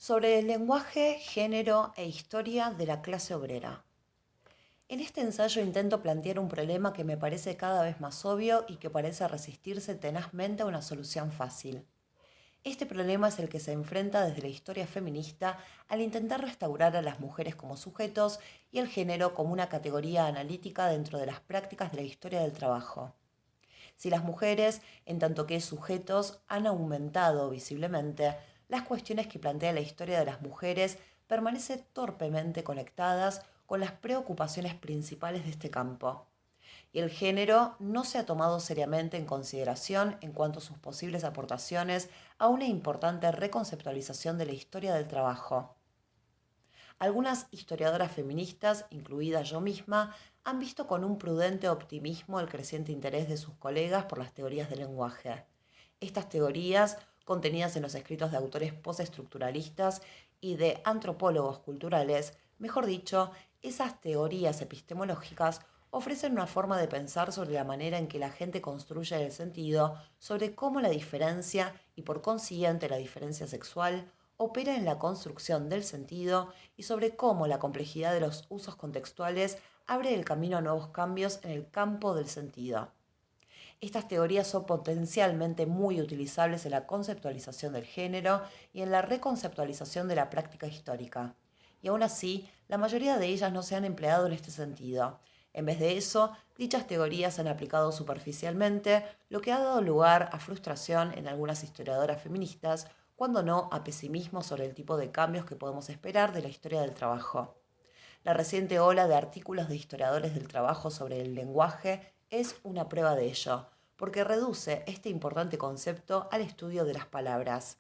sobre el lenguaje, género e historia de la clase obrera. En este ensayo intento plantear un problema que me parece cada vez más obvio y que parece resistirse tenazmente a una solución fácil. Este problema es el que se enfrenta desde la historia feminista al intentar restaurar a las mujeres como sujetos y el género como una categoría analítica dentro de las prácticas de la historia del trabajo. Si las mujeres, en tanto que sujetos, han aumentado visiblemente, las cuestiones que plantea la historia de las mujeres permanecen torpemente conectadas con las preocupaciones principales de este campo. Y el género no se ha tomado seriamente en consideración en cuanto a sus posibles aportaciones a una importante reconceptualización de la historia del trabajo. Algunas historiadoras feministas, incluida yo misma, han visto con un prudente optimismo el creciente interés de sus colegas por las teorías del lenguaje. Estas teorías, contenidas en los escritos de autores postestructuralistas y de antropólogos culturales, mejor dicho, esas teorías epistemológicas ofrecen una forma de pensar sobre la manera en que la gente construye el sentido, sobre cómo la diferencia y por consiguiente la diferencia sexual opera en la construcción del sentido y sobre cómo la complejidad de los usos contextuales abre el camino a nuevos cambios en el campo del sentido. Estas teorías son potencialmente muy utilizables en la conceptualización del género y en la reconceptualización de la práctica histórica. Y aún así, la mayoría de ellas no se han empleado en este sentido. En vez de eso, dichas teorías se han aplicado superficialmente, lo que ha dado lugar a frustración en algunas historiadoras feministas, cuando no a pesimismo sobre el tipo de cambios que podemos esperar de la historia del trabajo. La reciente ola de artículos de historiadores del trabajo sobre el lenguaje es una prueba de ello, porque reduce este importante concepto al estudio de las palabras.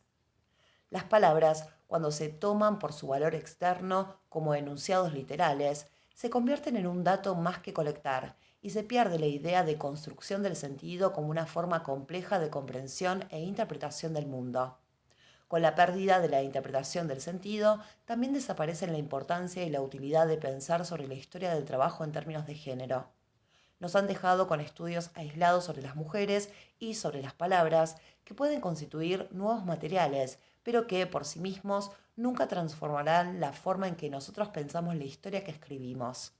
Las palabras, cuando se toman por su valor externo como enunciados literales, se convierten en un dato más que colectar y se pierde la idea de construcción del sentido como una forma compleja de comprensión e interpretación del mundo. Con la pérdida de la interpretación del sentido, también desaparecen la importancia y la utilidad de pensar sobre la historia del trabajo en términos de género. Nos han dejado con estudios aislados sobre las mujeres y sobre las palabras que pueden constituir nuevos materiales, pero que por sí mismos nunca transformarán la forma en que nosotros pensamos la historia que escribimos.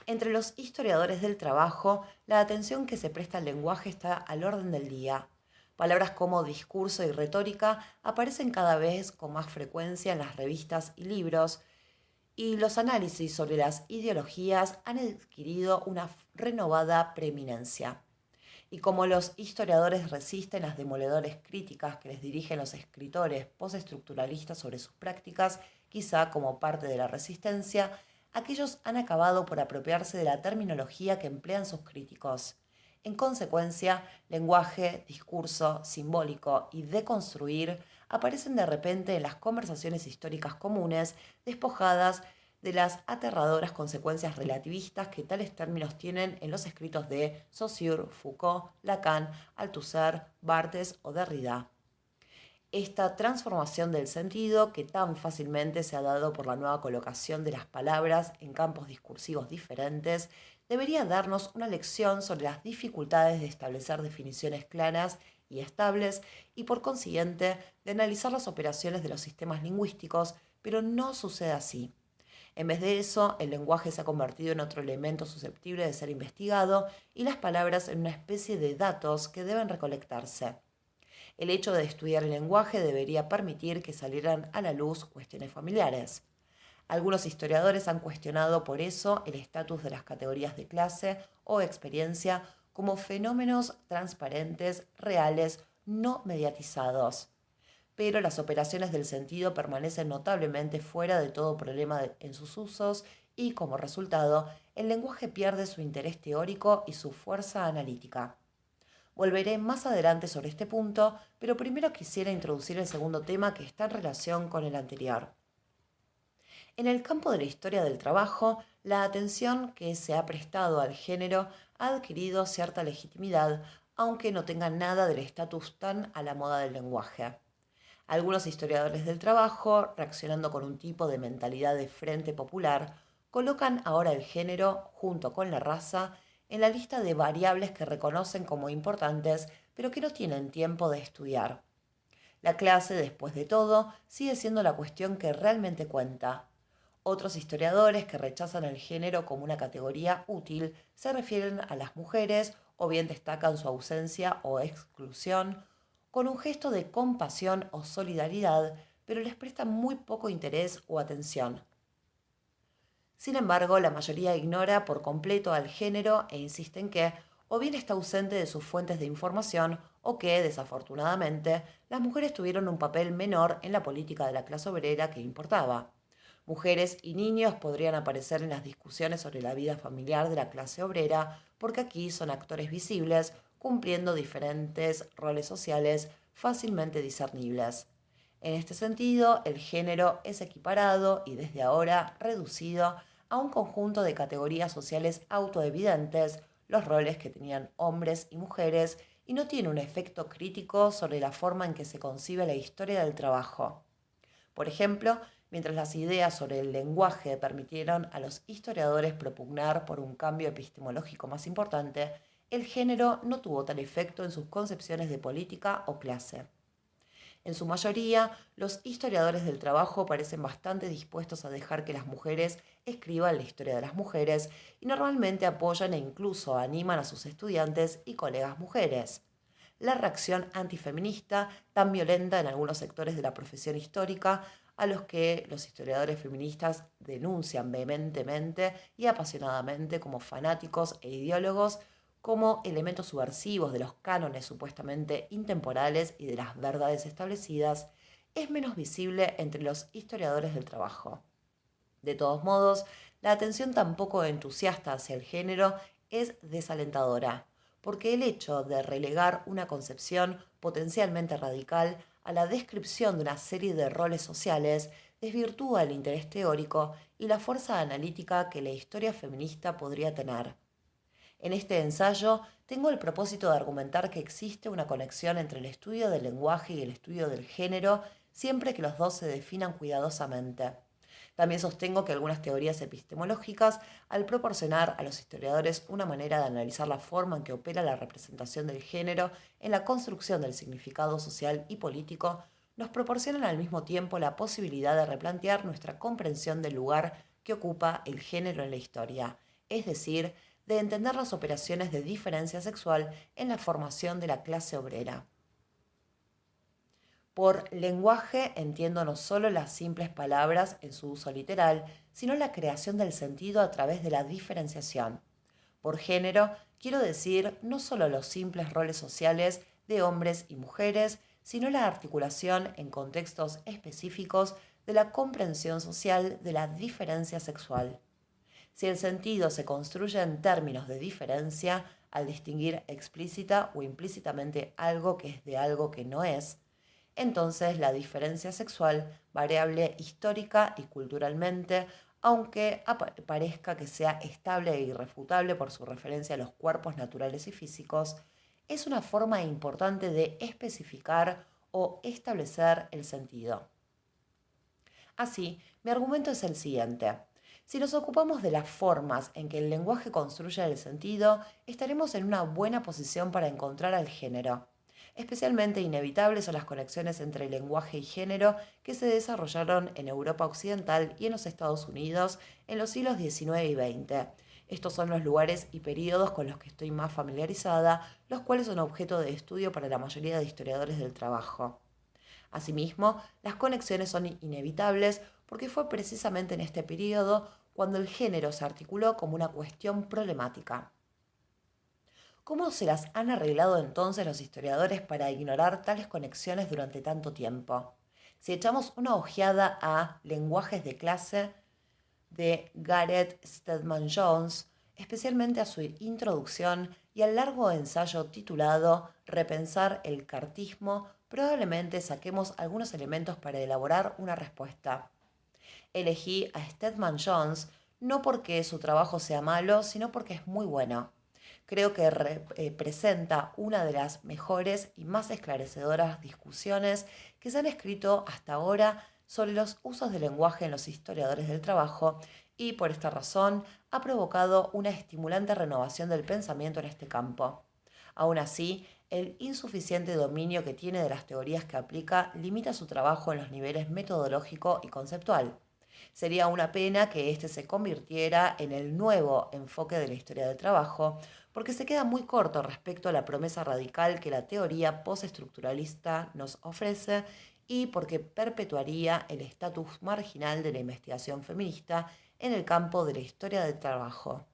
Entre los historiadores del trabajo, la atención que se presta al lenguaje está al orden del día. Palabras como discurso y retórica aparecen cada vez con más frecuencia en las revistas y libros, y los análisis sobre las ideologías han adquirido una renovada preeminencia. Y como los historiadores resisten las demoledoras críticas que les dirigen los escritores postestructuralistas sobre sus prácticas, quizá como parte de la resistencia, aquellos han acabado por apropiarse de la terminología que emplean sus críticos. En consecuencia, lenguaje, discurso, simbólico y deconstruir aparecen de repente en las conversaciones históricas comunes, despojadas de las aterradoras consecuencias relativistas que tales términos tienen en los escritos de Saussure, Foucault, Lacan, Althusser, Barthes o Derrida. Esta transformación del sentido, que tan fácilmente se ha dado por la nueva colocación de las palabras en campos discursivos diferentes, debería darnos una lección sobre las dificultades de establecer definiciones claras y estables y por consiguiente de analizar las operaciones de los sistemas lingüísticos, pero no sucede así. En vez de eso, el lenguaje se ha convertido en otro elemento susceptible de ser investigado y las palabras en una especie de datos que deben recolectarse. El hecho de estudiar el lenguaje debería permitir que salieran a la luz cuestiones familiares. Algunos historiadores han cuestionado por eso el estatus de las categorías de clase o experiencia como fenómenos transparentes, reales, no mediatizados. Pero las operaciones del sentido permanecen notablemente fuera de todo problema en sus usos y, como resultado, el lenguaje pierde su interés teórico y su fuerza analítica. Volveré más adelante sobre este punto, pero primero quisiera introducir el segundo tema que está en relación con el anterior. En el campo de la historia del trabajo, la atención que se ha prestado al género ha adquirido cierta legitimidad, aunque no tenga nada del estatus tan a la moda del lenguaje. Algunos historiadores del trabajo, reaccionando con un tipo de mentalidad de frente popular, colocan ahora el género, junto con la raza, en la lista de variables que reconocen como importantes, pero que no tienen tiempo de estudiar. La clase, después de todo, sigue siendo la cuestión que realmente cuenta. Otros historiadores que rechazan el género como una categoría útil se refieren a las mujeres o bien destacan su ausencia o exclusión con un gesto de compasión o solidaridad, pero les prestan muy poco interés o atención. Sin embargo, la mayoría ignora por completo al género e insiste en que o bien está ausente de sus fuentes de información o que, desafortunadamente, las mujeres tuvieron un papel menor en la política de la clase obrera que importaba. Mujeres y niños podrían aparecer en las discusiones sobre la vida familiar de la clase obrera porque aquí son actores visibles, cumpliendo diferentes roles sociales fácilmente discernibles. En este sentido, el género es equiparado y desde ahora reducido a un conjunto de categorías sociales autoevidentes, los roles que tenían hombres y mujeres, y no tiene un efecto crítico sobre la forma en que se concibe la historia del trabajo. Por ejemplo, mientras las ideas sobre el lenguaje permitieron a los historiadores propugnar por un cambio epistemológico más importante, el género no tuvo tal efecto en sus concepciones de política o clase. En su mayoría, los historiadores del trabajo parecen bastante dispuestos a dejar que las mujeres escriban la historia de las mujeres y normalmente apoyan e incluso animan a sus estudiantes y colegas mujeres. La reacción antifeminista, tan violenta en algunos sectores de la profesión histórica, a los que los historiadores feministas denuncian vehementemente y apasionadamente como fanáticos e ideólogos, como elementos subversivos de los cánones supuestamente intemporales y de las verdades establecidas, es menos visible entre los historiadores del trabajo. De todos modos, la atención tan poco entusiasta hacia el género es desalentadora, porque el hecho de relegar una concepción potencialmente radical a la descripción de una serie de roles sociales desvirtúa el interés teórico y la fuerza analítica que la historia feminista podría tener. En este ensayo tengo el propósito de argumentar que existe una conexión entre el estudio del lenguaje y el estudio del género siempre que los dos se definan cuidadosamente. También sostengo que algunas teorías epistemológicas, al proporcionar a los historiadores una manera de analizar la forma en que opera la representación del género en la construcción del significado social y político, nos proporcionan al mismo tiempo la posibilidad de replantear nuestra comprensión del lugar que ocupa el género en la historia, es decir, de entender las operaciones de diferencia sexual en la formación de la clase obrera. Por lenguaje entiendo no solo las simples palabras en su uso literal, sino la creación del sentido a través de la diferenciación. Por género quiero decir no solo los simples roles sociales de hombres y mujeres, sino la articulación en contextos específicos de la comprensión social de la diferencia sexual. Si el sentido se construye en términos de diferencia, al distinguir explícita o implícitamente algo que es de algo que no es, entonces la diferencia sexual, variable histórica y culturalmente, aunque parezca que sea estable e irrefutable por su referencia a los cuerpos naturales y físicos, es una forma importante de especificar o establecer el sentido. Así, mi argumento es el siguiente. Si nos ocupamos de las formas en que el lenguaje construye el sentido, estaremos en una buena posición para encontrar al género. Especialmente inevitables son las conexiones entre lenguaje y género que se desarrollaron en Europa Occidental y en los Estados Unidos en los siglos XIX y XX. Estos son los lugares y periodos con los que estoy más familiarizada, los cuales son objeto de estudio para la mayoría de historiadores del trabajo. Asimismo, las conexiones son inevitables porque fue precisamente en este periodo cuando el género se articuló como una cuestión problemática. ¿Cómo se las han arreglado entonces los historiadores para ignorar tales conexiones durante tanto tiempo? Si echamos una ojeada a Lenguajes de clase de Gareth Stedman Jones, especialmente a su introducción y al largo ensayo titulado Repensar el cartismo, probablemente saquemos algunos elementos para elaborar una respuesta. Elegí a Stedman Jones no porque su trabajo sea malo, sino porque es muy bueno. Creo que presenta una de las mejores y más esclarecedoras discusiones que se han escrito hasta ahora sobre los usos del lenguaje en los historiadores del trabajo y por esta razón ha provocado una estimulante renovación del pensamiento en este campo. Aún así, el insuficiente dominio que tiene de las teorías que aplica limita su trabajo en los niveles metodológico y conceptual. Sería una pena que este se convirtiera en el nuevo enfoque de la historia del trabajo, porque se queda muy corto respecto a la promesa radical que la teoría postestructuralista nos ofrece y porque perpetuaría el estatus marginal de la investigación feminista en el campo de la historia del trabajo.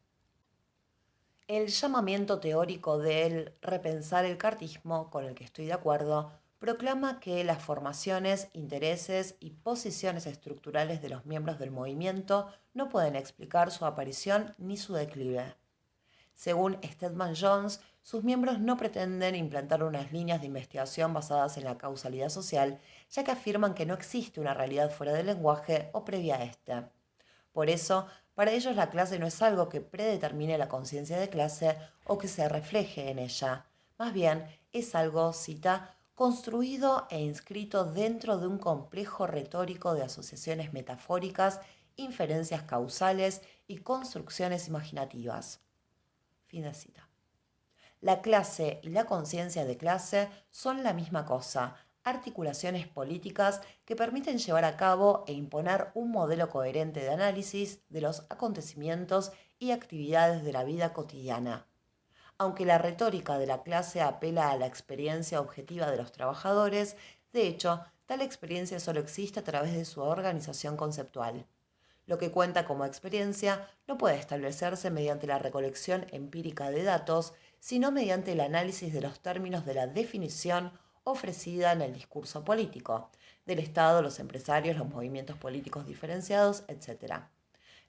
El llamamiento teórico del repensar el cartismo, con el que estoy de acuerdo, proclama que las formaciones, intereses y posiciones estructurales de los miembros del movimiento no pueden explicar su aparición ni su declive. Según Stedman Jones, sus miembros no pretenden implantar unas líneas de investigación basadas en la causalidad social, ya que afirman que no existe una realidad fuera del lenguaje o previa a este. Por eso, para ellos la clase no es algo que predetermine la conciencia de clase o que se refleje en ella. Más bien, es algo, cita, construido e inscrito dentro de un complejo retórico de asociaciones metafóricas, inferencias causales y construcciones imaginativas. Fin de cita. La clase y la conciencia de clase son la misma cosa, articulaciones políticas que permiten llevar a cabo e imponer un modelo coherente de análisis de los acontecimientos y actividades de la vida cotidiana. Aunque la retórica de la clase apela a la experiencia objetiva de los trabajadores, de hecho, tal experiencia solo existe a través de su organización conceptual. Lo que cuenta como experiencia no puede establecerse mediante la recolección empírica de datos, sino mediante el análisis de los términos de la definición ofrecida en el discurso político, del Estado, los empresarios, los movimientos políticos diferenciados, etc.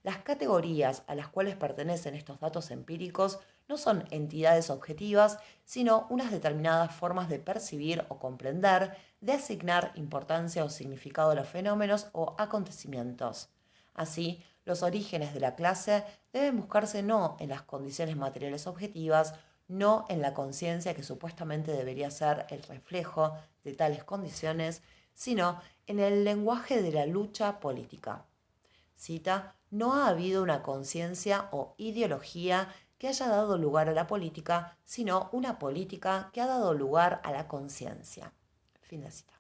Las categorías a las cuales pertenecen estos datos empíricos no son entidades objetivas, sino unas determinadas formas de percibir o comprender, de asignar importancia o significado a los fenómenos o acontecimientos. Así, los orígenes de la clase deben buscarse no en las condiciones materiales objetivas, no en la conciencia que supuestamente debería ser el reflejo de tales condiciones, sino en el lenguaje de la lucha política. Cita, no ha habido una conciencia o ideología que haya dado lugar a la política, sino una política que ha dado lugar a la conciencia. Fin de cita.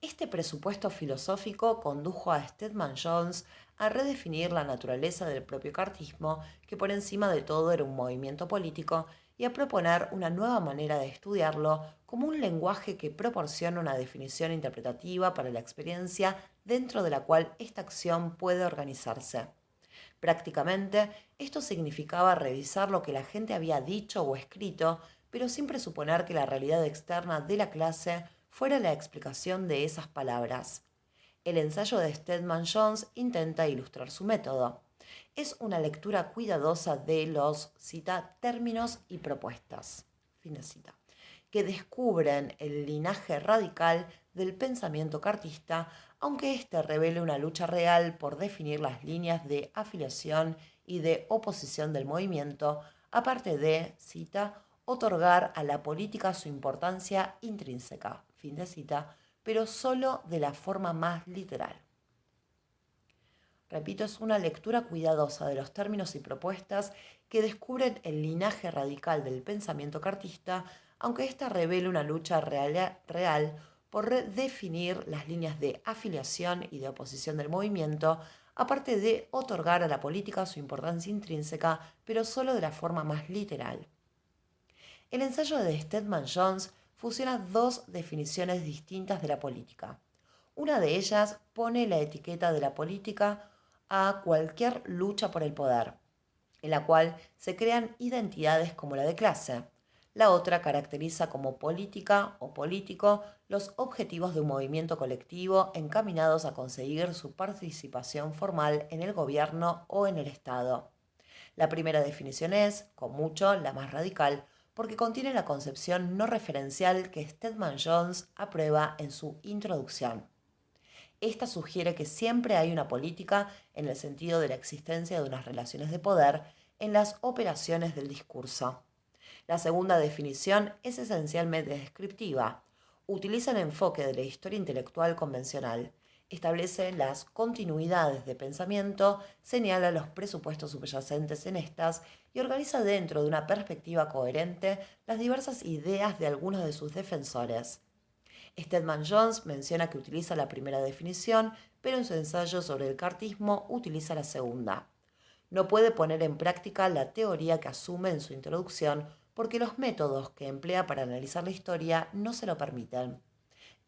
Este presupuesto filosófico condujo a Stedman Jones a redefinir la naturaleza del propio cartismo, que por encima de todo era un movimiento político, y a proponer una nueva manera de estudiarlo como un lenguaje que proporciona una definición interpretativa para la experiencia dentro de la cual esta acción puede organizarse. Prácticamente, esto significaba revisar lo que la gente había dicho o escrito, pero sin presuponer que la realidad externa de la clase fuera la explicación de esas palabras. El ensayo de Stedman Jones intenta ilustrar su método. Es una lectura cuidadosa de los, cita, términos y propuestas, fin de cita, que descubren el linaje radical del pensamiento cartista, aunque éste revele una lucha real por definir las líneas de afiliación y de oposición del movimiento, aparte de, cita, otorgar a la política su importancia intrínseca, fin de cita, pero solo de la forma más literal. Repito, es una lectura cuidadosa de los términos y propuestas que descubren el linaje radical del pensamiento cartista, aunque ésta revele una lucha real por redefinir las líneas de afiliación y de oposición del movimiento, aparte de otorgar a la política su importancia intrínseca, pero solo de la forma más literal. El ensayo de Stedman Jones fusiona dos definiciones distintas de la política. Una de ellas pone la etiqueta de la política a cualquier lucha por el poder, en la cual se crean identidades como la de clase. La otra caracteriza como política o político los objetivos de un movimiento colectivo encaminados a conseguir su participación formal en el gobierno o en el Estado. La primera definición es, con mucho, la más radical, porque contiene la concepción no referencial que Stedman Jones aprueba en su introducción. Esta sugiere que siempre hay una política en el sentido de la existencia de unas relaciones de poder en las operaciones del discurso. La segunda definición es esencialmente descriptiva. Utiliza el enfoque de la historia intelectual convencional. Establece las continuidades de pensamiento, señala los presupuestos subyacentes en estas y organiza dentro de una perspectiva coherente las diversas ideas de algunos de sus defensores. Stedman Jones menciona que utiliza la primera definición, pero en su ensayo sobre el cartismo utiliza la segunda. No puede poner en práctica la teoría que asume en su introducción porque los métodos que emplea para analizar la historia no se lo permiten.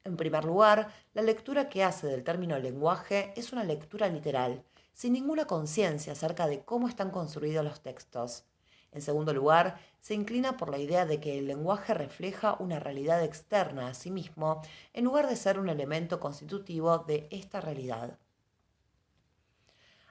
En primer lugar, la lectura que hace del término lenguaje es una lectura literal, sin ninguna conciencia acerca de cómo están construidos los textos. En segundo lugar, se inclina por la idea de que el lenguaje refleja una realidad externa a sí mismo, en lugar de ser un elemento constitutivo de esta realidad.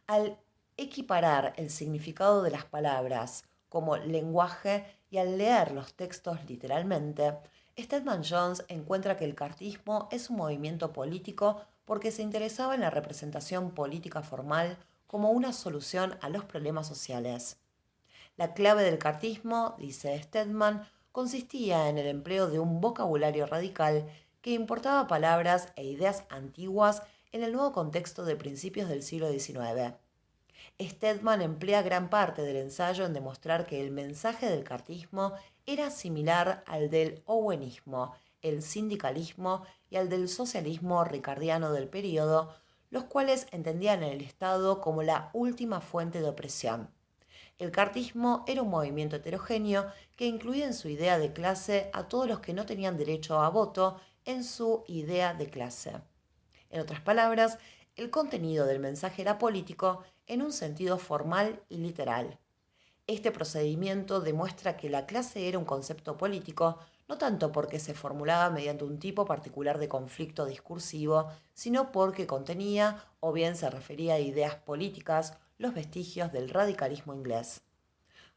Al equiparar el significado de las palabras como lenguaje y al leer los textos literalmente, Stedman Jones encuentra que el cartismo es un movimiento político porque se interesaba en la representación política formal como una solución a los problemas sociales. La clave del cartismo, dice Stedman, consistía en el empleo de un vocabulario radical que importaba palabras e ideas antiguas en el nuevo contexto de principios del siglo XIX. Stedman emplea gran parte del ensayo en demostrar que el mensaje del cartismo era similar al del owenismo, el sindicalismo y al del socialismo ricardiano del período, los cuales entendían el Estado como la última fuente de opresión. El cartismo era un movimiento heterogéneo que incluía en su idea de clase a todos los que no tenían derecho a voto en su idea de clase. En otras palabras, el contenido del mensaje era político en un sentido formal y literal. Este procedimiento demuestra que la clase era un concepto político, no tanto porque se formulaba mediante un tipo particular de conflicto discursivo, sino porque contenía o bien se refería a ideas políticas, los vestigios del radicalismo inglés.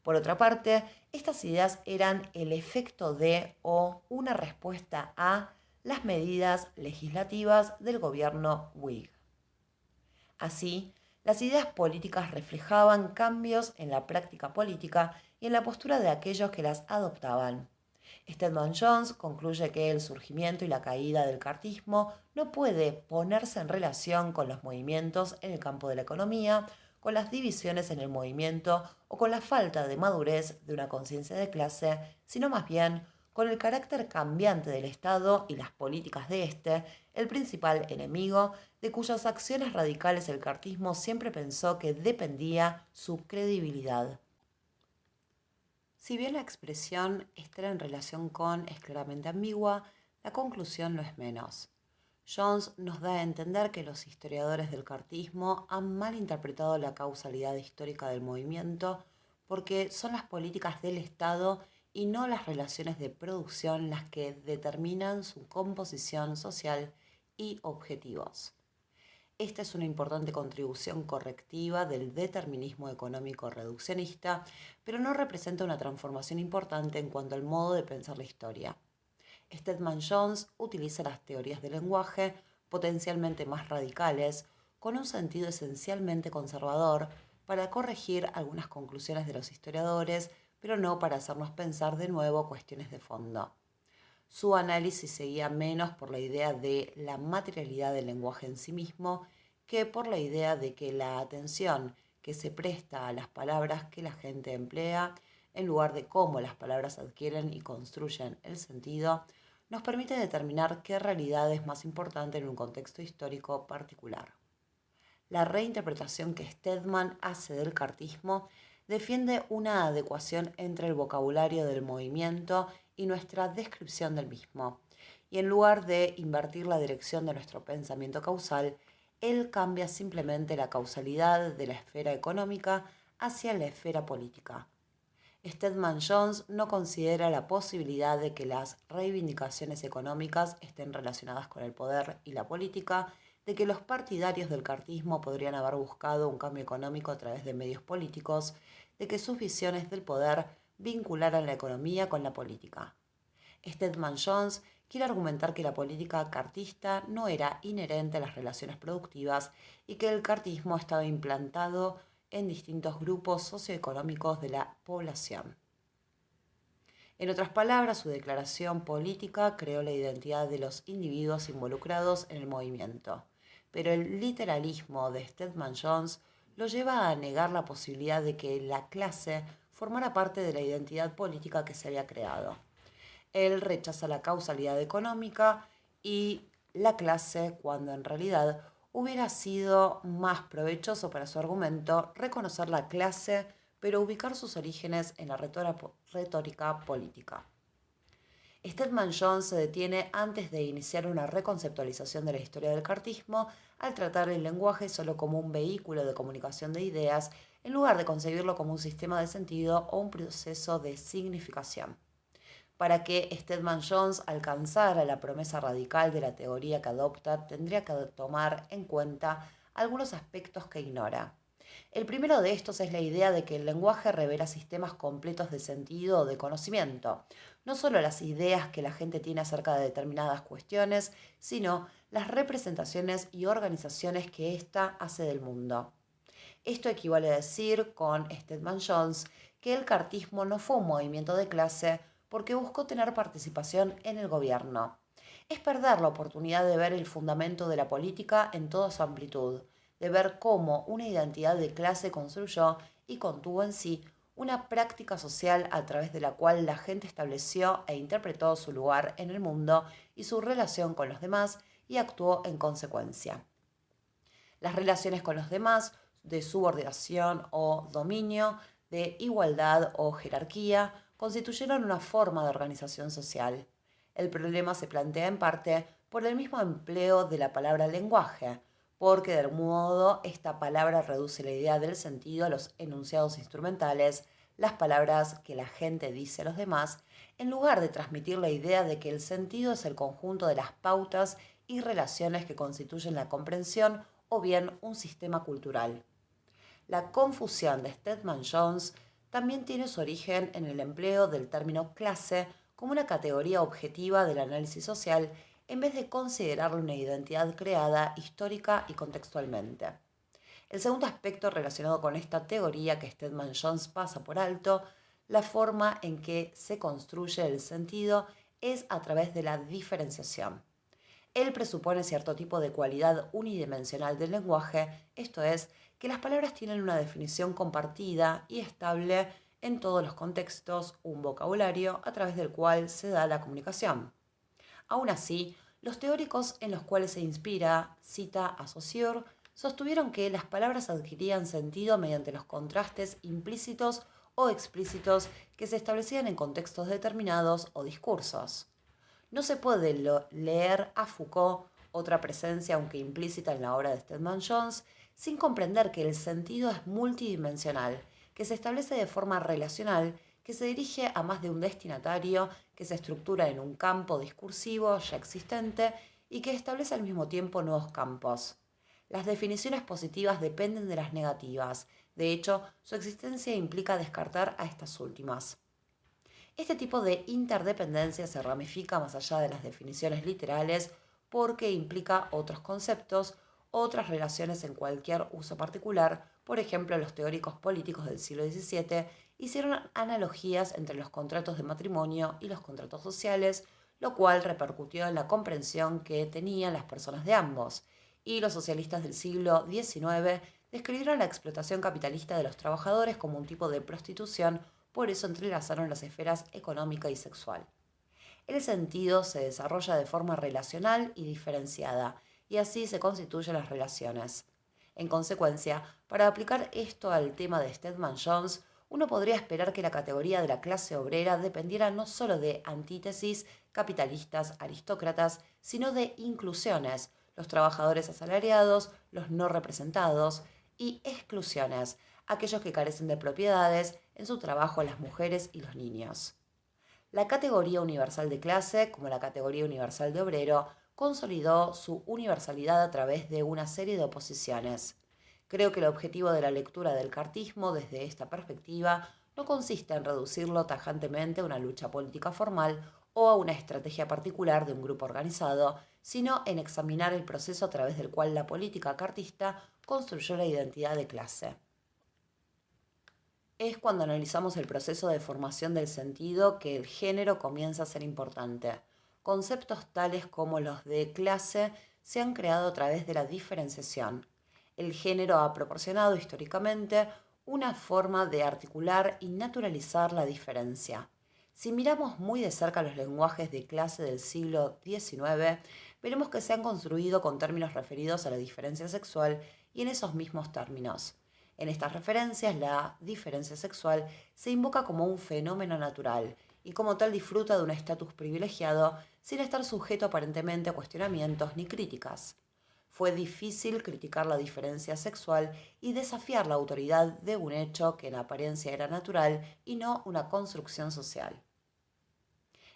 Por otra parte, estas ideas eran el efecto de o una respuesta a las medidas legislativas del gobierno Whig. Así, las ideas políticas reflejaban cambios en la práctica política y en la postura de aquellos que las adoptaban. Stedman Jones concluye que el surgimiento y la caída del cartismo no puede ponerse en relación con los movimientos en el campo de la economía, con las divisiones en el movimiento o con la falta de madurez de una conciencia de clase, sino más bien con el carácter cambiante del Estado y las políticas de éste, el principal enemigo de cuyas acciones radicales el cartismo siempre pensó que dependía su credibilidad. Si bien la expresión estar en relación con es claramente ambigua, la conclusión no es menos. Jones nos da a entender que los historiadores del cartismo han malinterpretado la causalidad histórica del movimiento porque son las políticas del Estado y no las relaciones de producción las que determinan su composición social y objetivos. Esta es una importante contribución correctiva del determinismo económico reduccionista, pero no representa una transformación importante en cuanto al modo de pensar la historia. Stedman Jones utiliza las teorías del lenguaje, potencialmente más radicales, con un sentido esencialmente conservador, para corregir algunas conclusiones de los historiadores, pero no para hacernos pensar de nuevo cuestiones de fondo. Su análisis se guía menos por la idea de la materialidad del lenguaje en sí mismo que por la idea de que la atención que se presta a las palabras que la gente emplea, en lugar de cómo las palabras adquieren y construyen el sentido, nos permite determinar qué realidad es más importante en un contexto histórico particular. La reinterpretación que Stedman hace del cartismo defiende una adecuación entre el vocabulario del movimiento y nuestra descripción del mismo, y en lugar de invertir la dirección de nuestro pensamiento causal, él cambia simplemente la causalidad de la esfera económica hacia la esfera política. Stedman Jones no considera la posibilidad de que las reivindicaciones económicas estén relacionadas con el poder y la política, de que los partidarios del cartismo podrían haber buscado un cambio económico a través de medios políticos, de que sus visiones del poder vincularan la economía con la política. Stedman Jones quiere argumentar que la política cartista no era inherente a las relaciones productivas y que el cartismo estaba implantado en distintos grupos socioeconómicos de la población. En otras palabras, su declaración política creó la identidad de los individuos involucrados en el movimiento, pero el literalismo de Stedman Jones lo lleva a negar la posibilidad de que la clase formara parte de la identidad política que se había creado. Él rechaza la causalidad económica y la clase cuando en realidad hubiera sido más provechoso para su argumento reconocer la clase, pero ubicar sus orígenes en la retórica política. Stedman Jones se detiene antes de iniciar una reconceptualización de la historia del cartismo al tratar el lenguaje solo como un vehículo de comunicación de ideas en lugar de concebirlo como un sistema de sentido o un proceso de significación. Para que Stedman Jones alcanzara la promesa radical de la teoría que adopta, tendría que tomar en cuenta algunos aspectos que ignora. El primero de estos es la idea de que el lenguaje revela sistemas completos de sentido o de conocimiento, no solo las ideas que la gente tiene acerca de determinadas cuestiones, sino las representaciones y organizaciones que ésta hace del mundo. Esto equivale a decir, con Stedman Jones, que el cartismo no fue un movimiento de clase porque buscó tener participación en el gobierno. Es perder la oportunidad de ver el fundamento de la política en toda su amplitud, de ver cómo una identidad de clase construyó y contuvo en sí una práctica social a través de la cual la gente estableció e interpretó su lugar en el mundo y su relación con los demás y actuó en consecuencia. Las relaciones con los demás, de subordinación o dominio, de igualdad o jerarquía, constituyeron una forma de organización social. El problema se plantea en parte por el mismo empleo de la palabra lenguaje, porque de algún modo esta palabra reduce la idea del sentido a los enunciados instrumentales, las palabras que la gente dice a los demás, en lugar de transmitir la idea de que el sentido es el conjunto de las pautas y relaciones que constituyen la comprensión o bien un sistema cultural. La confusión de Stedman Jones también tiene su origen en el empleo del término clase como una categoría objetiva del análisis social en vez de considerarlo una identidad creada histórica y contextualmente. El segundo aspecto relacionado con esta teoría que Stedman Jones pasa por alto, la forma en que se construye el sentido es a través de la diferenciación. Él presupone cierto tipo de cualidad unidimensional del lenguaje, esto es, que las palabras tienen una definición compartida y estable en todos los contextos, un vocabulario a través del cual se da la comunicación. Aún así, los teóricos en los cuales se inspira, cita a Saussure, sostuvieron que las palabras adquirían sentido mediante los contrastes implícitos o explícitos que se establecían en contextos determinados o discursos. No se puede leer a Foucault, otra presencia aunque implícita en la obra de Stedman Jones, sin comprender que el sentido es multidimensional, que se establece de forma relacional, que se dirige a más de un destinatario, que se estructura en un campo discursivo ya existente y que establece al mismo tiempo nuevos campos. Las definiciones positivas dependen de las negativas. De hecho, su existencia implica descartar a estas últimas. Este tipo de interdependencia se ramifica más allá de las definiciones literales porque implica otros conceptos, otras relaciones en cualquier uso particular. Por ejemplo, los teóricos políticos del siglo XVII hicieron analogías entre los contratos de matrimonio y los contratos sociales, lo cual repercutió en la comprensión que tenían las personas de ambos. Y los socialistas del siglo XIX describieron la explotación capitalista de los trabajadores como un tipo de prostitución, por eso entrelazaron las esferas económica y sexual. El sentido se desarrolla de forma relacional y diferenciada, y así se constituyen las relaciones. En consecuencia, para aplicar esto al tema de Stedman Jones, uno podría esperar que la categoría de la clase obrera dependiera no solo de antítesis, capitalistas, aristócratas, sino de inclusiones, los trabajadores asalariados, los no representados, y exclusiones, aquellos que carecen de propiedades, en su trabajo las mujeres y los niños. La categoría universal de clase, como la categoría universal de obrero, consolidó su universalidad a través de una serie de oposiciones. Creo que el objetivo de la lectura del cartismo desde esta perspectiva no consiste en reducirlo tajantemente a una lucha política formal o a una estrategia particular de un grupo organizado, sino en examinar el proceso a través del cual la política cartista construyó la identidad de clase. Es cuando analizamos el proceso de formación del sentido que el género comienza a ser importante. Conceptos tales como los de clase se han creado a través de la diferenciación. El género ha proporcionado históricamente una forma de articular y naturalizar la diferencia. Si miramos muy de cerca los lenguajes de clase del siglo XIX, veremos que se han construido con términos referidos a la diferencia sexual y en esos mismos términos. En estas referencias, la diferencia sexual se invoca como un fenómeno natural y como tal disfruta de un estatus privilegiado sin estar sujeto aparentemente a cuestionamientos ni críticas. Fue difícil criticar la diferencia sexual y desafiar la autoridad de un hecho que en apariencia era natural y no una construcción social.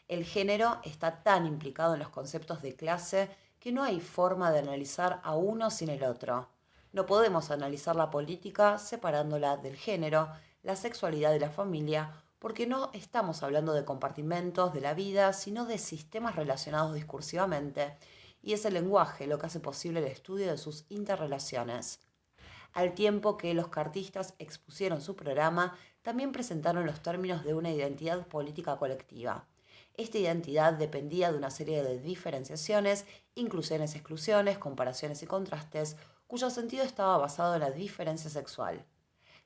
El género está tan implicado en los conceptos de clase que no hay forma de analizar a uno sin el otro. No podemos analizar la política separándola del género, la sexualidad de la familia, porque no estamos hablando de compartimentos de la vida, sino de sistemas relacionados discursivamente, y es el lenguaje lo que hace posible el estudio de sus interrelaciones. Al tiempo que los cartistas expusieron su programa, también presentaron los términos de una identidad política colectiva. Esta identidad dependía de una serie de diferenciaciones, inclusiones, exclusiones, comparaciones y contrastes, cuyo sentido estaba basado en la diferencia sexual.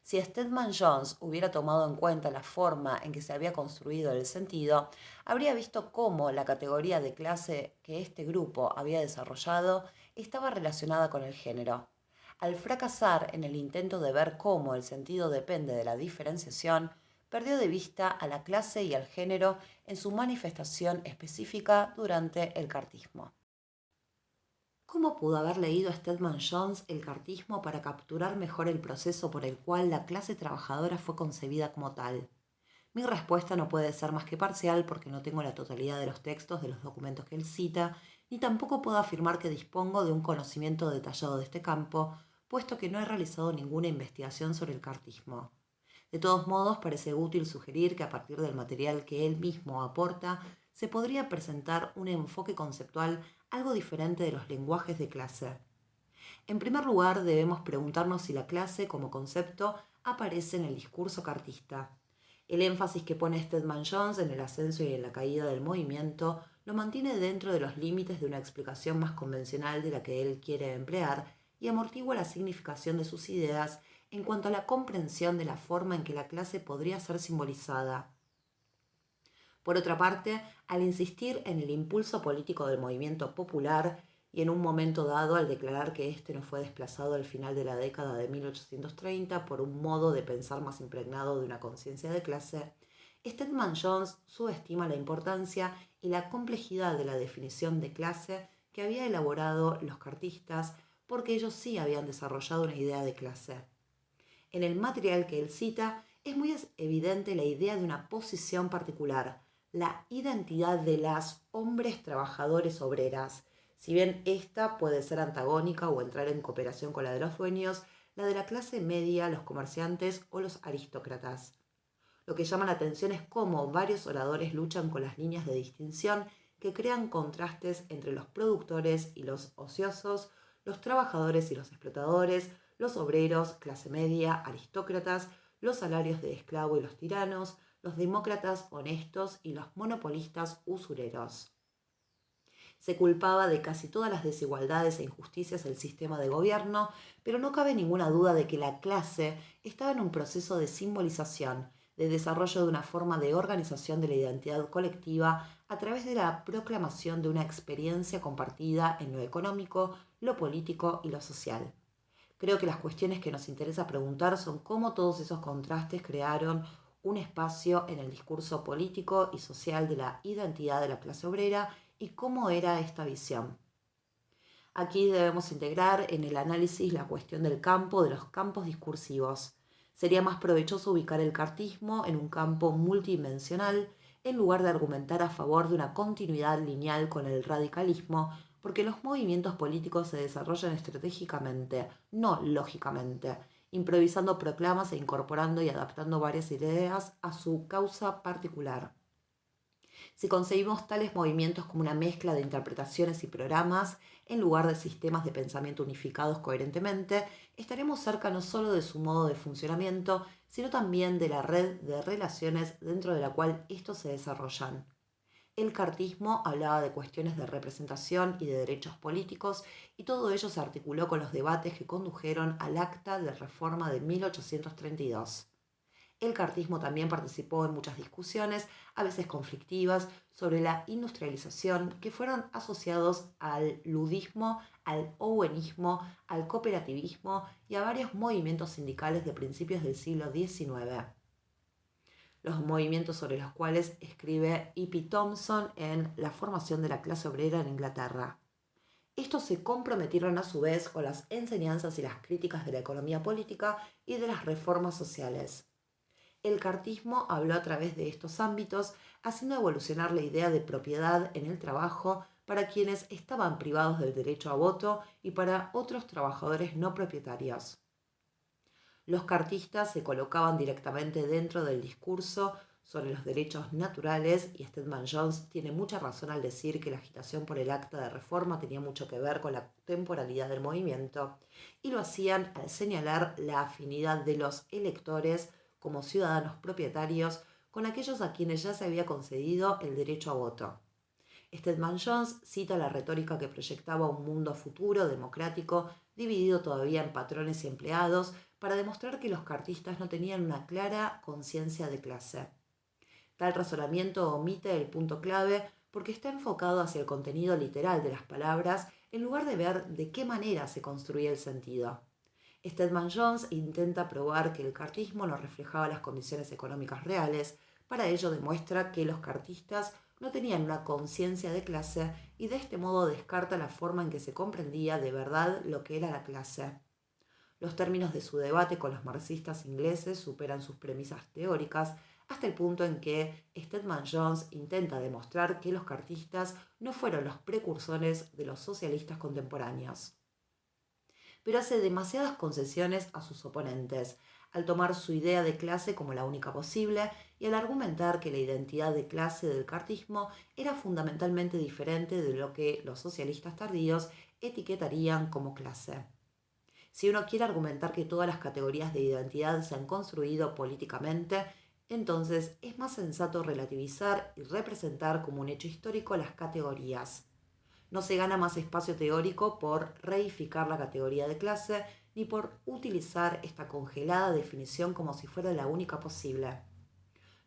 Si Stedman Jones hubiera tomado en cuenta la forma en que se había construido el sentido, habría visto cómo la categoría de clase que este grupo había desarrollado estaba relacionada con el género. Al fracasar en el intento de ver cómo el sentido depende de la diferenciación, perdió de vista a la clase y al género en su manifestación específica durante el cartismo. ¿Cómo pudo haber leído Stedman Jones el cartismo para capturar mejor el proceso por el cual la clase trabajadora fue concebida como tal? Mi respuesta no puede ser más que parcial porque no tengo la totalidad de los textos de los documentos que él cita, ni tampoco puedo afirmar que dispongo de un conocimiento detallado de este campo, puesto que no he realizado ninguna investigación sobre el cartismo. De todos modos, parece útil sugerir que a partir del material que él mismo aporta, se podría presentar un enfoque conceptual algo diferente de los lenguajes de clase. En primer lugar, debemos preguntarnos si la clase como concepto aparece en el discurso cartista. El énfasis que pone Stedman Jones en el ascenso y en la caída del movimiento lo mantiene dentro de los límites de una explicación más convencional de la que él quiere emplear y amortigua la significación de sus ideas en cuanto a la comprensión de la forma en que la clase podría ser simbolizada. Por otra parte, al insistir en el impulso político del movimiento popular y en un momento dado al declarar que éste no fue desplazado al final de la década de 1830 por un modo de pensar más impregnado de una conciencia de clase, Stedman Jones subestima la importancia y la complejidad de la definición de clase que había elaborado los cartistas porque ellos sí habían desarrollado una idea de clase. En el material que él cita es muy evidente la idea de una posición particular, la identidad de las hombres trabajadores obreras. Si bien esta puede ser antagónica o entrar en cooperación con la de los dueños, la de la clase media, los comerciantes o los aristócratas. Lo que llama la atención es cómo varios oradores luchan con las líneas de distinción que crean contrastes entre los productores y los ociosos, los trabajadores y los explotadores, los obreros, clase media, aristócratas, los salarios de esclavo y los tiranos, los demócratas honestos y los monopolistas usureros. Se culpaba de casi todas las desigualdades e injusticias del sistema de gobierno, pero no cabe ninguna duda de que la clase estaba en un proceso de simbolización, de desarrollo de una forma de organización de la identidad colectiva a través de la proclamación de una experiencia compartida en lo económico, lo político y lo social. Creo que las cuestiones que nos interesa preguntar son cómo todos esos contrastes crearon un espacio en el discurso político y social de la identidad de la clase obrera y cómo era esta visión. Aquí debemos integrar en el análisis la cuestión del campo, de los campos discursivos. Sería más provechoso ubicar el cartismo en un campo multidimensional en lugar de argumentar a favor de una continuidad lineal con el radicalismo, porque los movimientos políticos se desarrollan estratégicamente, no lógicamente, improvisando proclamas e incorporando y adaptando varias ideas a su causa particular. Si concebimos tales movimientos como una mezcla de interpretaciones y programas, en lugar de sistemas de pensamiento unificados coherentemente, estaremos cerca no solo de su modo de funcionamiento, sino también de la red de relaciones dentro de la cual estos se desarrollan. El cartismo hablaba de cuestiones de representación y de derechos políticos, y todo ello se articuló con los debates que condujeron al Acta de Reforma de 1832. El cartismo también participó en muchas discusiones, a veces conflictivas, sobre la industrialización que fueron asociados al ludismo, al owenismo, al cooperativismo y a varios movimientos sindicales de principios del siglo XIX. Los movimientos sobre los cuales escribe E.P. Thompson en La formación de la clase obrera en Inglaterra. Estos se comprometieron a su vez con las enseñanzas y las críticas de la economía política y de las reformas sociales. El cartismo habló a través de estos ámbitos, haciendo evolucionar la idea de propiedad en el trabajo para quienes estaban privados del derecho a voto y para otros trabajadores no propietarios. Los cartistas se colocaban directamente dentro del discurso sobre los derechos naturales, y Stedman Jones tiene mucha razón al decir que la agitación por el acta de reforma tenía mucho que ver con la temporalidad del movimiento, y lo hacían al señalar la afinidad de los electores como ciudadanos propietarios con aquellos a quienes ya se había concedido el derecho a voto. Stedman Jones cita la retórica que proyectaba un mundo futuro, democrático, dividido todavía en patrones y empleados, para demostrar que los cartistas no tenían una clara conciencia de clase. Tal razonamiento omite el punto clave porque está enfocado hacia el contenido literal de las palabras en lugar de ver de qué manera se construía el sentido. Stedman Jones intenta probar que el cartismo no reflejaba las condiciones económicas reales. Para ello demuestra que los cartistas no tenían una conciencia de clase y de este modo descarta la forma en que se comprendía de verdad lo que era la clase. Los términos de su debate con los marxistas ingleses superan sus premisas teóricas hasta el punto en que Stedman Jones intenta demostrar que los cartistas no fueron los precursores de los socialistas contemporáneos. Pero hace demasiadas concesiones a sus oponentes, al tomar su idea de clase como la única posible y al argumentar que la identidad de clase del cartismo era fundamentalmente diferente de lo que los socialistas tardíos etiquetarían como clase. Si uno quiere argumentar que todas las categorías de identidad se han construido políticamente, entonces es más sensato relativizar y representar como un hecho histórico las categorías. No se gana más espacio teórico por reificar la categoría de clase ni por utilizar esta congelada definición como si fuera la única posible.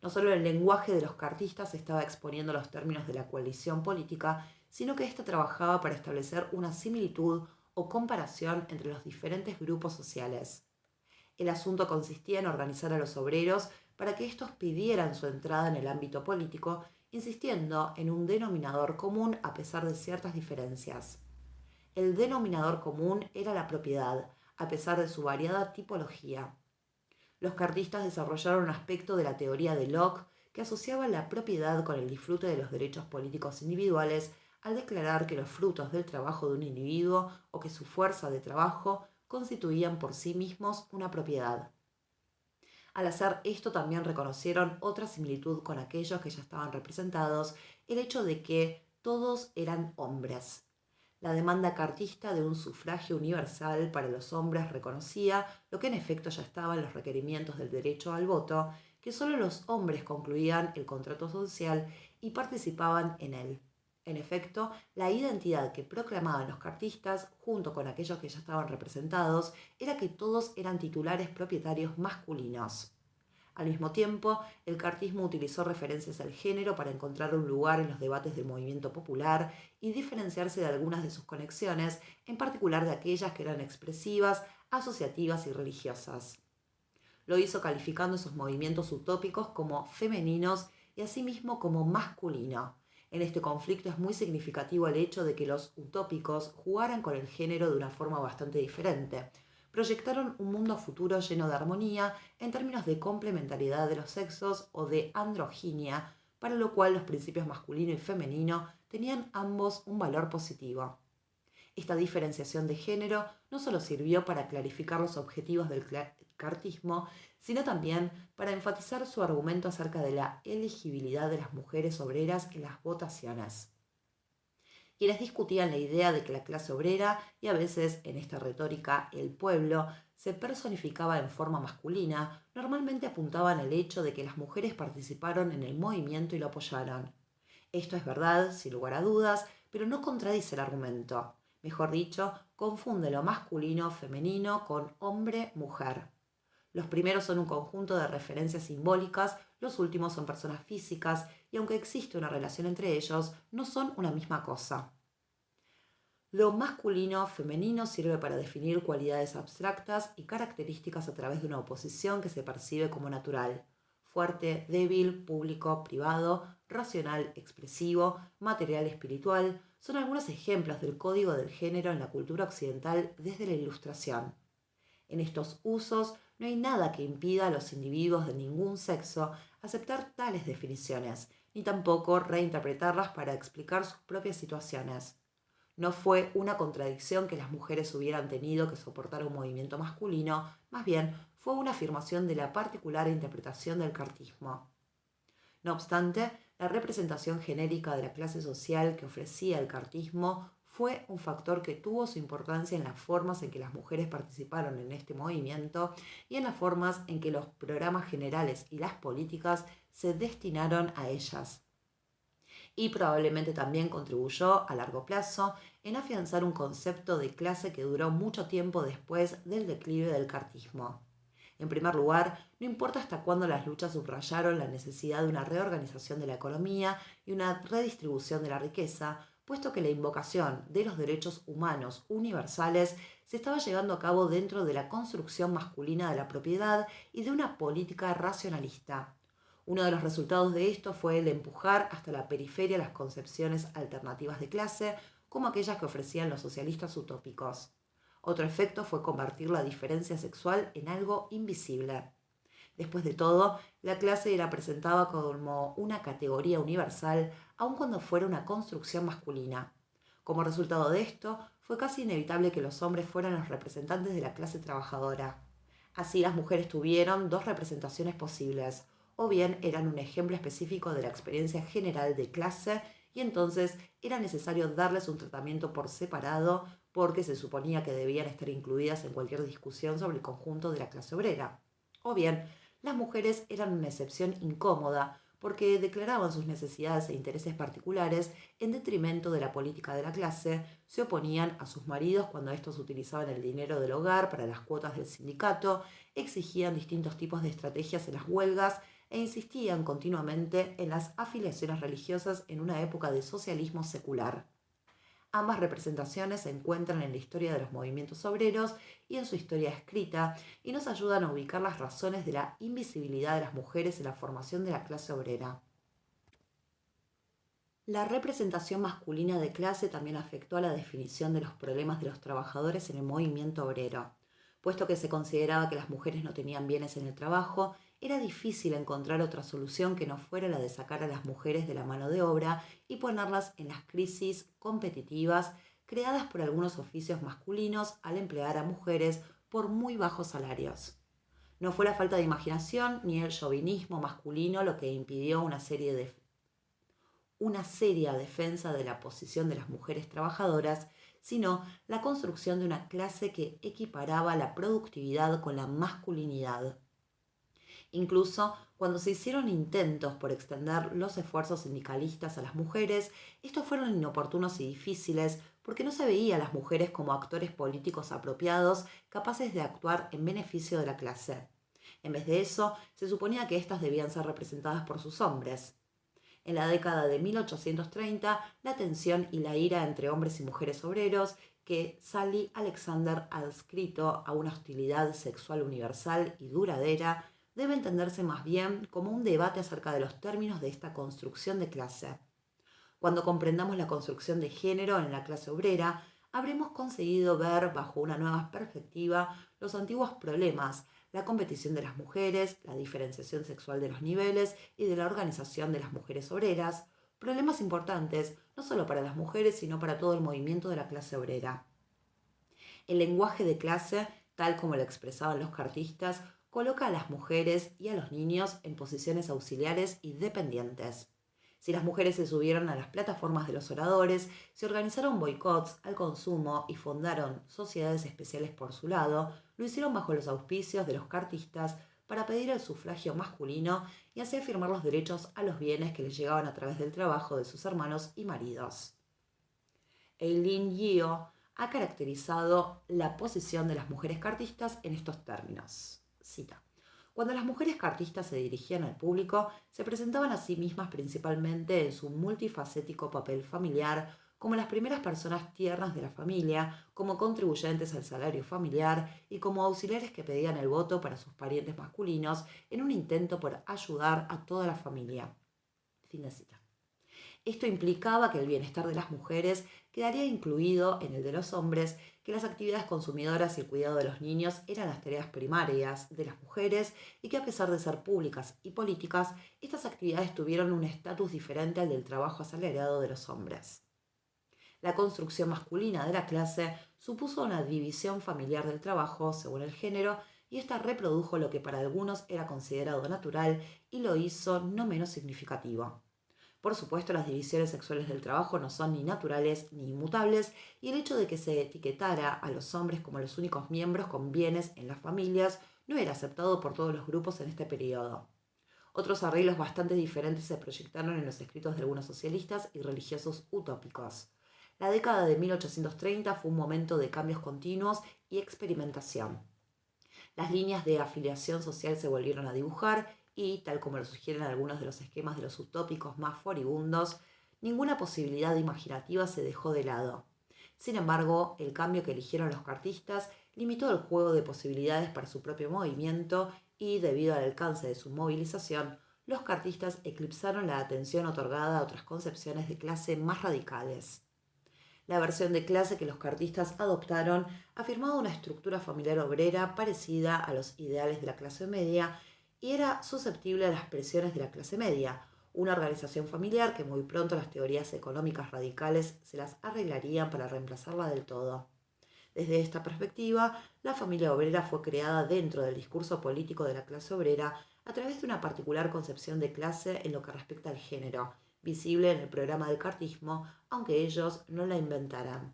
No solo el lenguaje de los cartistas estaba exponiendo los términos de la coalición política, sino que ésta trabajaba para establecer una similitud o comparación entre los diferentes grupos sociales. El asunto consistía en organizar a los obreros para que éstos pidieran su entrada en el ámbito político, insistiendo en un denominador común a pesar de ciertas diferencias. El denominador común era la propiedad, a pesar de su variada tipología. Los cartistas desarrollaron un aspecto de la teoría de Locke que asociaba la propiedad con el disfrute de los derechos políticos individuales, al declarar que los frutos del trabajo de un individuo o que su fuerza de trabajo constituían por sí mismos una propiedad. Al hacer esto también reconocieron otra similitud con aquellos que ya estaban representados, el hecho de que todos eran hombres. La demanda cartista de un sufragio universal para los hombres reconocía lo que en efecto ya estaba en los requerimientos del derecho al voto, que solo los hombres concluían el contrato social y participaban en él. En efecto, la identidad que proclamaban los cartistas, junto con aquellos que ya estaban representados, era que todos eran titulares propietarios masculinos. Al mismo tiempo, el cartismo utilizó referencias al género para encontrar un lugar en los debates del movimiento popular y diferenciarse de algunas de sus conexiones, en particular de aquellas que eran expresivas, asociativas y religiosas. Lo hizo calificando esos movimientos utópicos como femeninos y asimismo como masculino. En este conflicto es muy significativo el hecho de que los utópicos jugaran con el género de una forma bastante diferente. Proyectaron un mundo futuro lleno de armonía en términos de complementariedad de los sexos o de androginia, para lo cual los principios masculino y femenino tenían ambos un valor positivo. Esta diferenciación de género no solo sirvió para clarificar los objetivos del cartismo, sino también para enfatizar su argumento acerca de la elegibilidad de las mujeres obreras en las votaciones. Quienes discutían la idea de que la clase obrera, y a veces en esta retórica el pueblo, se personificaba en forma masculina, normalmente apuntaban al hecho de que las mujeres participaron en el movimiento y lo apoyaron. Esto es verdad, sin lugar a dudas, pero no contradice el argumento. Mejor dicho, confunde lo masculino, femenino con hombre, mujer. Los primeros son un conjunto de referencias simbólicas, los últimos son personas físicas, y aunque existe una relación entre ellos, no son una misma cosa. Lo masculino femenino sirve para definir cualidades abstractas y características a través de una oposición que se percibe como natural. Fuerte, débil, público, privado, racional, expresivo, material, espiritual, son algunos ejemplos del código del género en la cultura occidental desde la Ilustración. En estos usos no hay nada que impida a los individuos de ningún sexo aceptar tales definiciones, ni tampoco reinterpretarlas para explicar sus propias situaciones. No fue una contradicción que las mujeres hubieran tenido que soportar un movimiento masculino, más bien fue una afirmación de la particular interpretación del cartismo. No obstante, la representación genérica de la clase social que ofrecía el cartismo fue un factor que tuvo su importancia en las formas en que las mujeres participaron en este movimiento y en las formas en que los programas generales y las políticas se destinaron a ellas. Y probablemente también contribuyó a largo plazo en afianzar un concepto de clase que duró mucho tiempo después del declive del cartismo. En primer lugar, no importa hasta cuándo las luchas subrayaron la necesidad de una reorganización de la economía y una redistribución de la riqueza, puesto que la invocación de los derechos humanos universales se estaba llevando a cabo dentro de la construcción masculina de la propiedad y de una política racionalista. Uno de los resultados de esto fue el empujar hasta la periferia las concepciones alternativas de clase, como aquellas que ofrecían los socialistas utópicos. Otro efecto fue convertir la diferencia sexual en algo invisible. Después de todo, la clase era presentada como una categoría universal, aun cuando fuera una construcción masculina. Como resultado de esto, fue casi inevitable que los hombres fueran los representantes de la clase trabajadora. Así, las mujeres tuvieron dos representaciones posibles, o bien eran un ejemplo específico de la experiencia general de clase y entonces era necesario darles un tratamiento por separado porque se suponía que debían estar incluidas en cualquier discusión sobre el conjunto de la clase obrera. O bien, las mujeres eran una excepción incómoda porque declaraban sus necesidades e intereses particulares en detrimento de la política de la clase, se oponían a sus maridos cuando estos utilizaban el dinero del hogar para las cuotas del sindicato, exigían distintos tipos de estrategias en las huelgas e insistían continuamente en las afiliaciones religiosas en una época de socialismo secular. Ambas representaciones se encuentran en la historia de los movimientos obreros y en su historia escrita y nos ayudan a ubicar las razones de la invisibilidad de las mujeres en la formación de la clase obrera. La representación masculina de clase también afectó a la definición de los problemas de los trabajadores en el movimiento obrero. Puesto que se consideraba que las mujeres no tenían bienes en el trabajo, era difícil encontrar otra solución que no fuera la de sacar a las mujeres de la mano de obra y ponerlas en las crisis competitivas creadas por algunos oficios masculinos al emplear a mujeres por muy bajos salarios. No fue la falta de imaginación ni el chauvinismo masculino lo que impidió una seria defensa de la posición de las mujeres trabajadoras, sino la construcción de una clase que equiparaba la productividad con la masculinidad. Incluso cuando se hicieron intentos por extender los esfuerzos sindicalistas a las mujeres, estos fueron inoportunos y difíciles porque no se veía a las mujeres como actores políticos apropiados capaces de actuar en beneficio de la clase. En vez de eso, se suponía que éstas debían ser representadas por sus hombres. En la década de 1830, la tensión y la ira entre hombres y mujeres obreros, que Sally Alexander ha adscrito a una hostilidad sexual universal y duradera, debe entenderse más bien como un debate acerca de los términos de esta construcción de clase. Cuando comprendamos la construcción de género en la clase obrera, habremos conseguido ver bajo una nueva perspectiva los antiguos problemas, la competición de las mujeres, la diferenciación sexual de los niveles y de la organización de las mujeres obreras, problemas importantes no solo para las mujeres sino para todo el movimiento de la clase obrera. El lenguaje de clase, tal como lo expresaban los cartistas, coloca a las mujeres y a los niños en posiciones auxiliares y dependientes. Si las mujeres se subieron a las plataformas de los oradores, se organizaron boicots al consumo y fundaron sociedades especiales por su lado, lo hicieron bajo los auspicios de los cartistas para pedir el sufragio masculino y así afirmar los derechos a los bienes que les llegaban a través del trabajo de sus hermanos y maridos. Eileen Yeo ha caracterizado la posición de las mujeres cartistas en estos términos. Cita: cuando las mujeres cartistas se dirigían al público, se presentaban a sí mismas principalmente en su multifacético papel familiar, como las primeras personas tiernas de la familia, como contribuyentes al salario familiar y como auxiliares que pedían el voto para sus parientes masculinos en un intento por ayudar a toda la familia. Fin de cita. Esto implicaba que el bienestar de las mujeres quedaría incluido en el de los hombres, que las actividades consumidoras y el cuidado de los niños eran las tareas primarias de las mujeres y que a pesar de ser públicas y políticas, estas actividades tuvieron un estatus diferente al del trabajo asalariado de los hombres. La construcción masculina de la clase supuso una división familiar del trabajo según el género y esta reprodujo lo que para algunos era considerado natural y lo hizo no menos significativo. Por supuesto, las divisiones sexuales del trabajo no son ni naturales ni inmutables y el hecho de que se etiquetara a los hombres como los únicos miembros con bienes en las familias no era aceptado por todos los grupos en este periodo. Otros arreglos bastante diferentes se proyectaron en los escritos de algunos socialistas y religiosos utópicos. La década de 1830 fue un momento de cambios continuos y experimentación. Las líneas de afiliación social se volvieron a dibujar y, tal como lo sugieren algunos de los esquemas de los utópicos más furibundos, ninguna posibilidad imaginativa se dejó de lado. Sin embargo, el cambio que eligieron los cartistas limitó el juego de posibilidades para su propio movimiento y, debido al alcance de su movilización, los cartistas eclipsaron la atención otorgada a otras concepciones de clase más radicales. La versión de clase que los cartistas adoptaron afirmaba una estructura familiar obrera parecida a los ideales de la clase media y era susceptible a las presiones de la clase media, una organización familiar que muy pronto las teorías económicas radicales se las arreglarían para reemplazarla del todo. Desde esta perspectiva, la familia obrera fue creada dentro del discurso político de la clase obrera a través de una particular concepción de clase en lo que respecta al género, visible en el programa del cartismo, aunque ellos no la inventaran.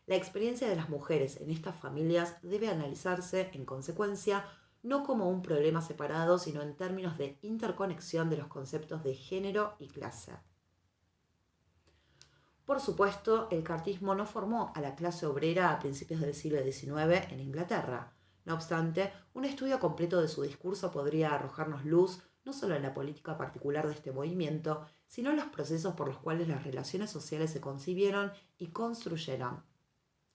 La experiencia de las mujeres en estas familias debe analizarse, en consecuencia, no como un problema separado, sino en términos de interconexión de los conceptos de género y clase. Por supuesto, el cartismo no formó a la clase obrera a principios del siglo XIX en Inglaterra. No obstante, un estudio completo de su discurso podría arrojarnos luz no solo en la política particular de este movimiento, sino en los procesos por los cuales las relaciones sociales se concibieron y construyeron.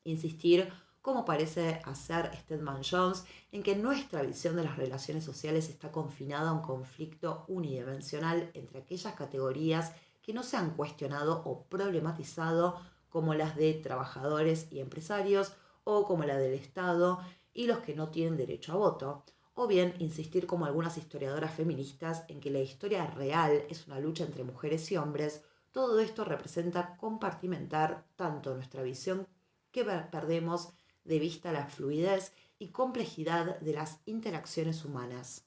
Insistir, como parece hacer Stedman Jones, en que nuestra visión de las relaciones sociales está confinada a un conflicto unidimensional entre aquellas categorías que no se han cuestionado o problematizado, como las de trabajadores y empresarios, o como la del Estado y los que no tienen derecho a voto, o bien insistir como algunas historiadoras feministas en que la historia real es una lucha entre mujeres y hombres. Todo esto representa compartimentar tanto nuestra visión que perdemos de vista la fluidez y complejidad de las interacciones humanas.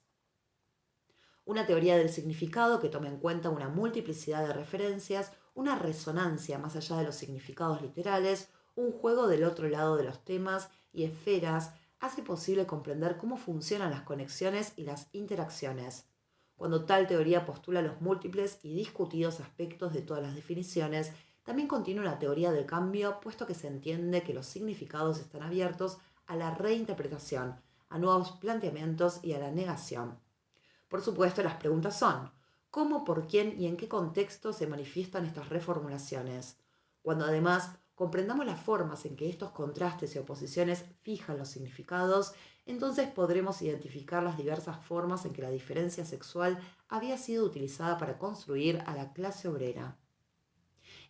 Una teoría del significado que tome en cuenta una multiplicidad de referencias, una resonancia más allá de los significados literales, un juego del otro lado de los temas y esferas, hace posible comprender cómo funcionan las conexiones y las interacciones. Cuando tal teoría postula los múltiples y discutidos aspectos de todas las definiciones, también contiene una teoría del cambio, puesto que se entiende que los significados están abiertos a la reinterpretación, a nuevos planteamientos y a la negación. Por supuesto, las preguntas son: ¿cómo, por quién y en qué contexto se manifiestan estas reformulaciones? Cuando además comprendamos las formas en que estos contrastes y oposiciones fijan los significados, entonces podremos identificar las diversas formas en que la diferencia sexual había sido utilizada para construir a la clase obrera.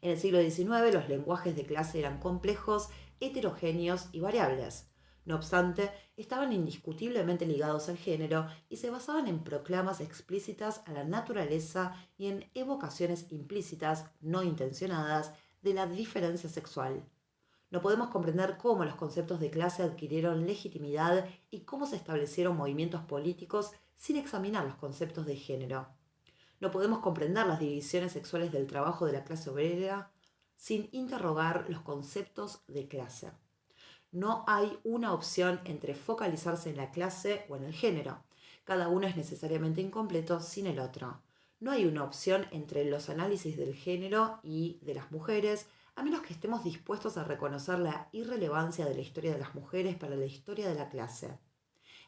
En el siglo XIX los lenguajes de clase eran complejos, heterogéneos y variables. No obstante, estaban indiscutiblemente ligados al género y se basaban en proclamas explícitas a la naturaleza y en evocaciones implícitas, no intencionadas, de la diferencia sexual. No podemos comprender cómo los conceptos de clase adquirieron legitimidad y cómo se establecieron movimientos políticos sin examinar los conceptos de género. No podemos comprender las divisiones sexuales del trabajo de la clase obrera sin interrogar los conceptos de clase. No hay una opción entre focalizarse en la clase o en el género. Cada uno es necesariamente incompleto sin el otro. No hay una opción entre los análisis del género y de las mujeres, a menos que estemos dispuestos a reconocer la irrelevancia de la historia de las mujeres para la historia de la clase.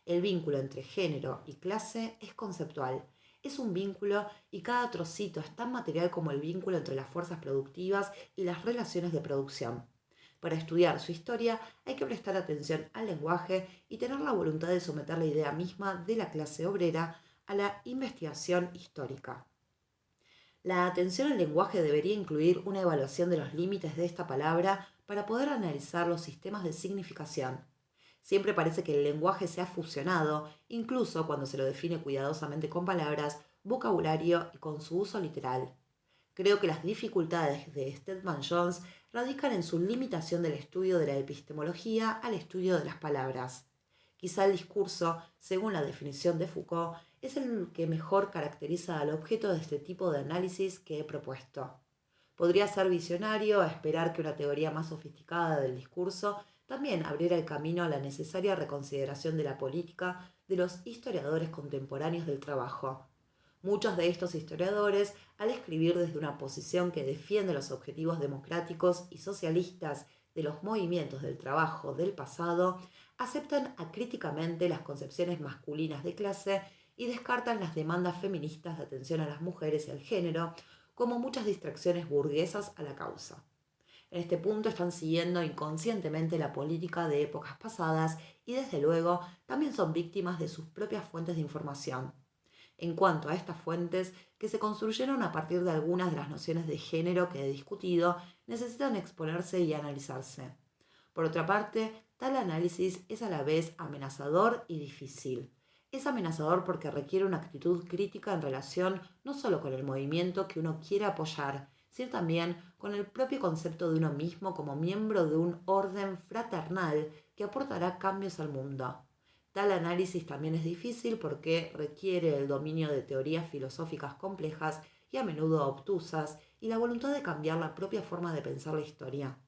El vínculo entre género y clase es conceptual. Es un vínculo y cada trocito es tan material como el vínculo entre las fuerzas productivas y las relaciones de producción. Para estudiar su historia hay que prestar atención al lenguaje y tener la voluntad de someter la idea misma de la clase obrera a la investigación histórica. La atención al lenguaje debería incluir una evaluación de los límites de esta palabra para poder analizar los sistemas de significación. Siempre parece que el lenguaje se ha fusionado, incluso cuando se lo define cuidadosamente con palabras, vocabulario y con su uso literal. Creo que las dificultades de Stedman Jones radican en su limitación del estudio de la epistemología al estudio de las palabras. Quizá el discurso, según la definición de Foucault, es el que mejor caracteriza al objeto de este tipo de análisis que he propuesto. Podría ser visionario esperar que una teoría más sofisticada del discurso también abriera el camino a la necesaria reconsideración de la política de los historiadores contemporáneos del trabajo. Muchos de estos historiadores, al escribir desde una posición que defiende los objetivos democráticos y socialistas de los movimientos del trabajo del pasado, aceptan acríticamente las concepciones masculinas de clase y descartan las demandas feministas de atención a las mujeres y al género como muchas distracciones burguesas a la causa. En este punto están siguiendo inconscientemente la política de épocas pasadas y desde luego también son víctimas de sus propias fuentes de información. En cuanto a estas fuentes, que se construyeron a partir de algunas de las nociones de género que he discutido, necesitan exponerse y analizarse. Por otra parte, tal análisis es a la vez amenazador y difícil. Es amenazador porque requiere una actitud crítica en relación no solo con el movimiento que uno quiere apoyar, sino también con el propio concepto de uno mismo como miembro de un orden fraternal que aportará cambios al mundo. Tal análisis también es difícil porque requiere el dominio de teorías filosóficas complejas y a menudo obtusas y la voluntad de cambiar la propia forma de pensar la historia.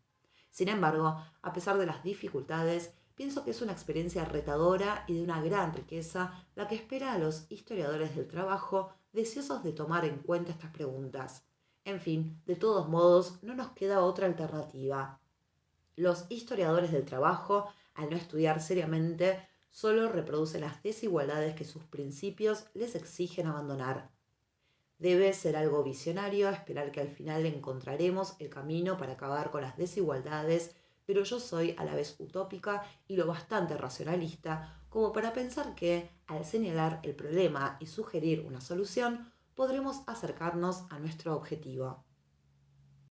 Sin embargo, a pesar de las dificultades, pienso que es una experiencia retadora y de una gran riqueza la que espera a los historiadores del trabajo deseosos de tomar en cuenta estas preguntas. En fin, de todos modos, no nos queda otra alternativa. Los historiadores del trabajo, al no estudiar seriamente, solo reproducen las desigualdades que sus principios les exigen abandonar. Debe ser algo visionario esperar que al final encontraremos el camino para acabar con las desigualdades, pero yo soy a la vez utópica y lo bastante racionalista como para pensar que, al señalar el problema y sugerir una solución, podremos acercarnos a nuestro objetivo.